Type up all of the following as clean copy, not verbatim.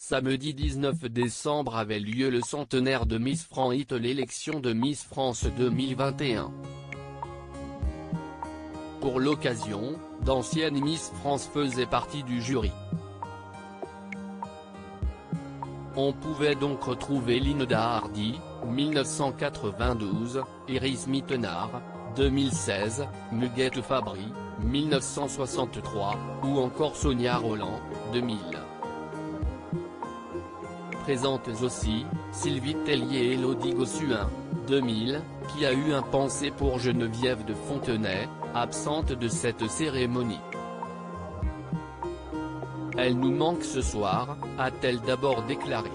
Samedi 19 décembre avait lieu le centenaire de Miss France, l'élection de Miss France 2021. Pour l'occasion, d'anciennes Miss France faisaient partie du jury. On pouvait donc retrouver Linda Hardy, 1992, Iris Mittenard, 2016, Muguette Fabry, 1963, ou encore Sonia Rolland, 2000. Présentes aussi, Sylvie Tellier et Elodie Gossuin, 2000, qui a eu un pensée pour Geneviève de Fontenay, absente de cette cérémonie. Elle nous manque ce soir, a-t-elle d'abord déclaré.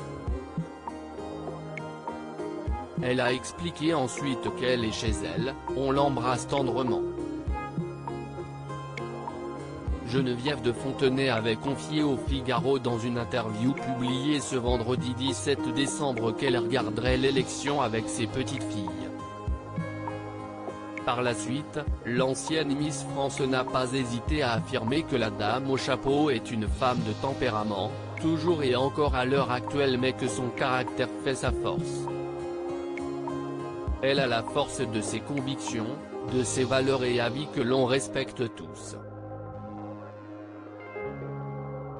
Elle a expliqué ensuite qu'elle est chez elle, on l'embrasse tendrement. Geneviève de Fontenay avait confié au Figaro dans une interview publiée ce vendredi 17 décembre qu'elle regarderait l'élection avec ses petites filles. Par la suite, l'ancienne Miss France n'a pas hésité à affirmer que la dame au chapeau est une femme de tempérament, toujours et encore à l'heure actuelle, mais que son caractère fait sa force. Elle a la force de ses convictions, de ses valeurs et avis que l'on respecte tous.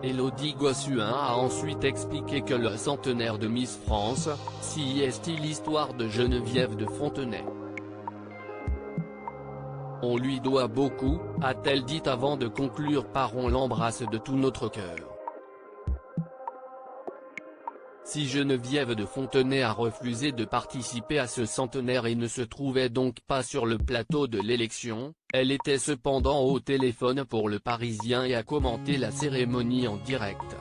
Elodie Gossuin a ensuite expliqué que le centenaire de Miss France, si est l'histoire de Geneviève de Fontenay. On lui doit beaucoup, a-t-elle dit avant de conclure par on l'embrasse de tout notre cœur. Si Geneviève de Fontenay a refusé de participer à ce centenaire et ne se trouvait donc pas sur le plateau de l'élection, elle était cependant au téléphone pour Le Parisien et a commenté la cérémonie en direct.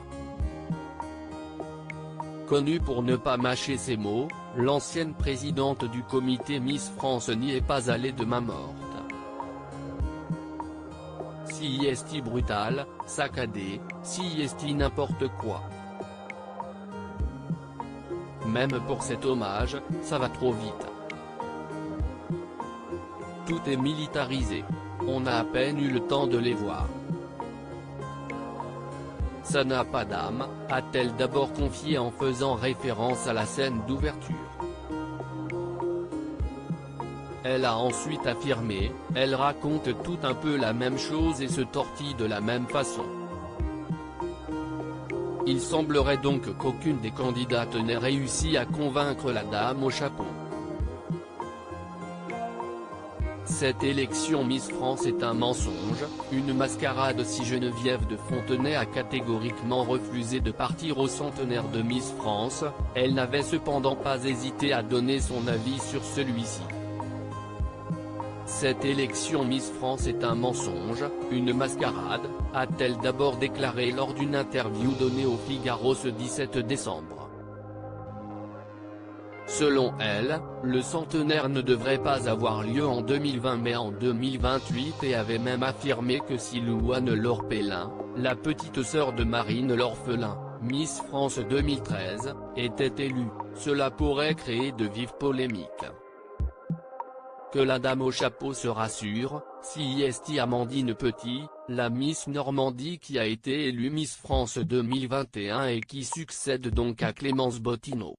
Connue pour ne pas mâcher ses mots, l'ancienne présidente du comité Miss France n'y est pas allée de main morte. Si est brutal, saccadé, si est n'importe quoi. Même pour cet hommage, ça va trop vite. Tout est militarisé. On a à peine eu le temps de les voir. Ça n'a pas d'âme, a-t-elle d'abord confié en faisant référence à la scène d'ouverture. Elle a ensuite affirmé, elle raconte tout un peu la même chose et se tortille de la même façon. Il semblerait donc qu'aucune des candidates n'ait réussi à convaincre la dame au chapeau. Cette élection Miss France est un mensonge, une mascarade. Si Geneviève de Fontenay a catégoriquement refusé de partir au centenaire de Miss France, elle n'avait cependant pas hésité à donner son avis sur celui-ci. Cette élection Miss France est un mensonge, une mascarade, a-t-elle d'abord déclaré lors d'une interview donnée au Figaro ce 17 décembre. Selon elle, le centenaire ne devrait pas avoir lieu en 2020 mais en 2028 et avait même affirmé que si Louane L'Orphelin, la petite sœur de Marine L'Orphelin, Miss France 2013, était élue, cela pourrait créer de vives polémiques. Que la dame au chapeau se rassure, si est Amandine Petit, la Miss Normandie qui a été élue Miss France 2021 et qui succède donc à Clémence Bottineau.